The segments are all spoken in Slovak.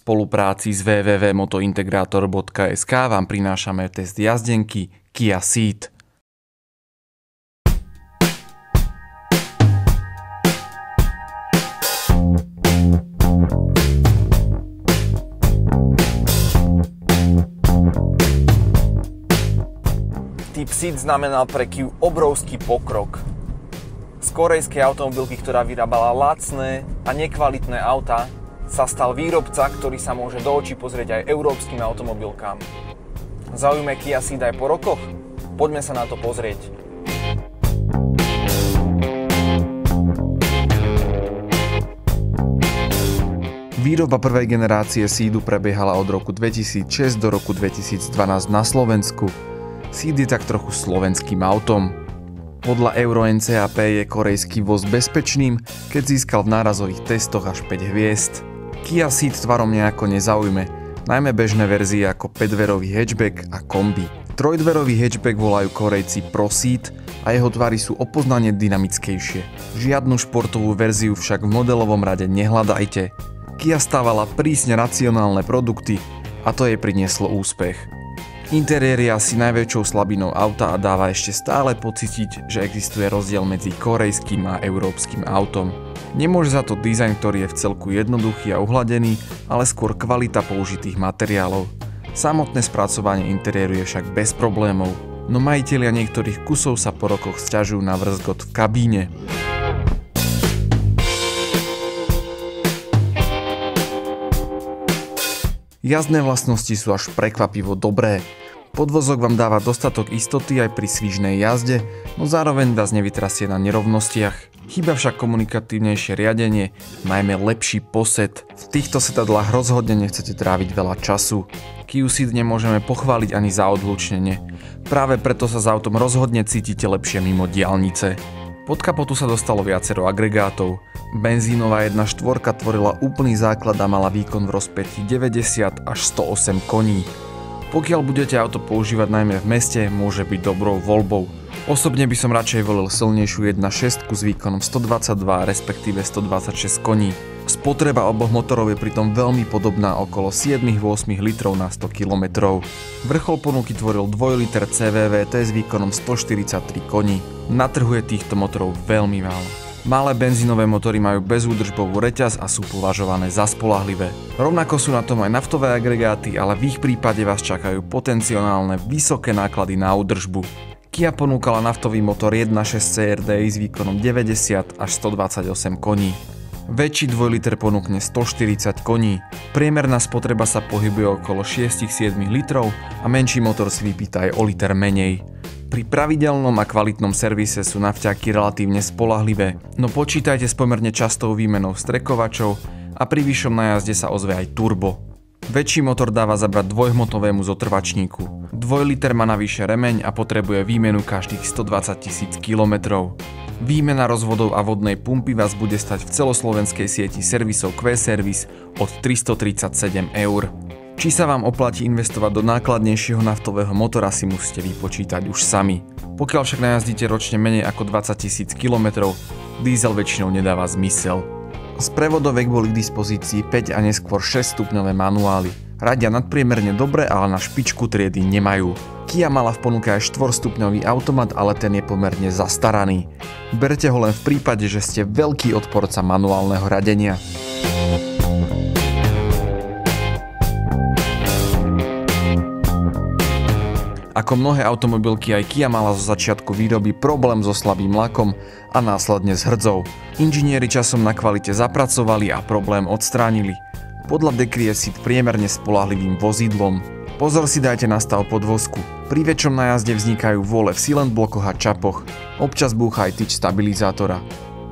spolupráci s www.motointegrator.sk vám prinášame test jazdenky Kia Ceed. Typ Ceed znamenal pre Kiu obrovský pokrok. Z korejskej automobilky, ktorá vyrábala lacné a nekvalitné autá, sa stal výrobca, ktorý sa môže do očí pozrieť aj európskym automobilkám. Zaujme Kia Ceed aj po rokoch? Poďme sa na to pozrieť. Výroba prvej generácie Ceedu prebiehala od roku 2006 do roku 2012 na Slovensku. Ceed je tak trochu slovenským autom. Podľa Euro NCAP je korejský voz bezpečným, keď získal v nárazových testoch až 5 hviezd. Kia Ceed tvarom nejako nezaujme, najmä bežné verzie ako 5-dverový hatchback a kombi. 3-dverový hatchback volajú Korejci Pro Ceed a jeho tvary sú o poznanie dynamickejšie. Žiadnu športovú verziu však v modelovom rade nehľadajte. Kia stávala prísne racionálne produkty a to jej prinieslo úspech. Interiér je asi najväčšou slabinou auta a dáva ešte stále pocítiť, že existuje rozdiel medzi korejským a európskym autom. Nemôže za to dizajn, ktorý je v celku jednoduchý a uhladený, ale skôr kvalita použitých materiálov. Samotné spracovanie interiéru je však bez problémov, no majitelia niektorých kusov sa po rokoch sťažujú na vrzgot v kabíne. Jazdné vlastnosti sú až prekvapivo dobré. Podvozok vám dáva dostatok istoty aj pri svižnej jazde, no zároveň vás nevytrasie na nerovnostiach. Chýba však komunikatívnejšie riadenie, najmä lepší posed. V týchto setadlách rozhodne nechcete tráviť veľa času. Kiu Ceed nemôžeme pochváliť ani za odhlučnenie. Práve preto sa s autom rozhodne cítite lepšie mimo diaľnice. Pod kapotu sa dostalo viacero agregátov. Benzínová 1.4 tvorila úplný základ a mala výkon v rozpätí 90 až 108 koní. Pokiaľ budete auto používať najmä v meste, môže byť dobrou voľbou. Osobne by som radšej volil silnejšiu 1.6 s výkonom 122 respektíve 126 koní. Spotreba oboch motorov je pritom veľmi podobná, okolo 7-8 litrov na 100 km. Vrchol ponuky tvoril 2 liter CVVT s výkonom 143 koní. Na trhu je týchto motorov veľmi málo. Malé benzínové motory majú bezúdržbovú reťaz a sú považované za spoľahlivé. Rovnako sú na tom aj naftové agregáty, ale v ich prípade vás čakajú potenciálne vysoké náklady na údržbu. Kia ponúkala naftový motor 1.6 CRDI s výkonom 90 až 128 koní. Väčší 2 liter ponúkne 140 koní. Priemerná spotreba sa pohybuje okolo 6-7 litrov a menší motor si vypýta aj o liter menej. Pri pravidelnom a kvalitnom servise sú nafťaky relatívne spoľahlivé, no počítajte s pomerne častou výmenou strekovačov a pri vyššom najazde sa ozve aj turbo. Väčší motor dáva zabrať dvojhmotovému zotrvačníku. 2 liter má navyše remeň a potrebuje výmenu každých 120 000 km. Výmena rozvodov a vodnej pumpy vás bude stať v celoslovenskej sieti servisov Q-Service od 337 €. Či sa vám oplatí investovať do nákladnejšieho naftového motora, si musíte vypočítať už sami. Pokiaľ však najazdíte ročne menej ako 20 000 km, diesel väčšinou nedáva zmysel. Z prevodoviek boli k dispozícii 5 a neskôr 6 stupňové manuály. Radia nadpriemerne dobre, ale na špičku triedy nemajú. Kia mala v ponuke aj 4-stupňový automat, ale ten je pomerne zastaraný. Berte ho len v prípade, že ste veľký odporca manuálneho radenia. Ako mnohé automobilky, aj Kia mala zo začiatku výroby problém so slabým lakom a následne s hrdzou. Inžinieri časom na kvalite zapracovali a problém odstránili. Podľa Decry je Ceed priemerne spoľahlivým vozidlom. Pozor si dajte na stav podvozku. Pri väčšom najazde vznikajú vôle v silent blokoch a čapoch. Občas búcha aj tyč stabilizátora.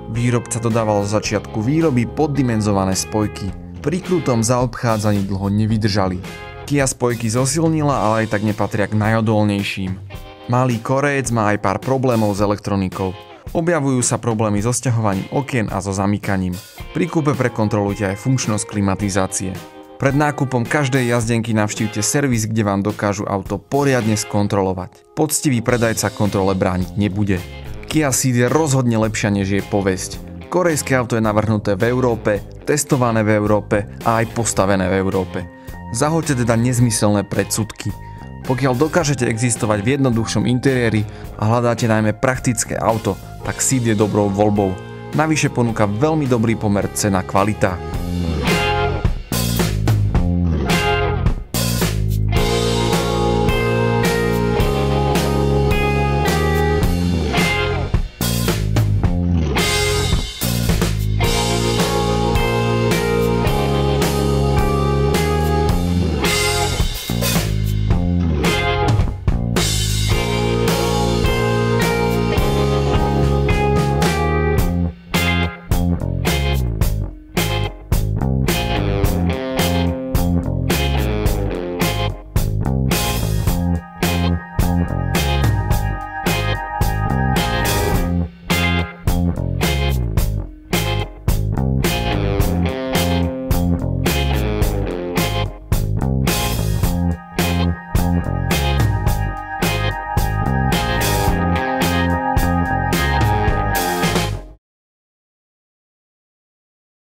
Výrobca dodával zo začiatku výroby poddimenzované spojky. Pri krutom zaobchádzaní dlho nevydržali. Kia spojky zosilnila, ale aj tak nepatria k najodolnejším. Malý Korejec má aj pár problémov s elektronikou. Objavujú sa problémy so sťahovaním okien a so zamykaním. Pri kúpe prekontrolujte aj funkčnosť klimatizácie. Pred nákupom každej jazdenky navštívte servis, kde vám dokážu auto poriadne skontrolovať. Poctivý predajca kontrole brániť nebude. Kia Ceed je rozhodne lepšia než jej povesť. Korejské auto je navrhnuté v Európe, testované v Európe a aj postavené v Európe. Zahoďte teda nezmyselné predsudky. Pokiaľ dokážete existovať v jednoduchšom interiéri a hľadáte najmä praktické auto, tak Ceed je dobrou voľbou. Navyše ponúka veľmi dobrý pomer cena-kvalita.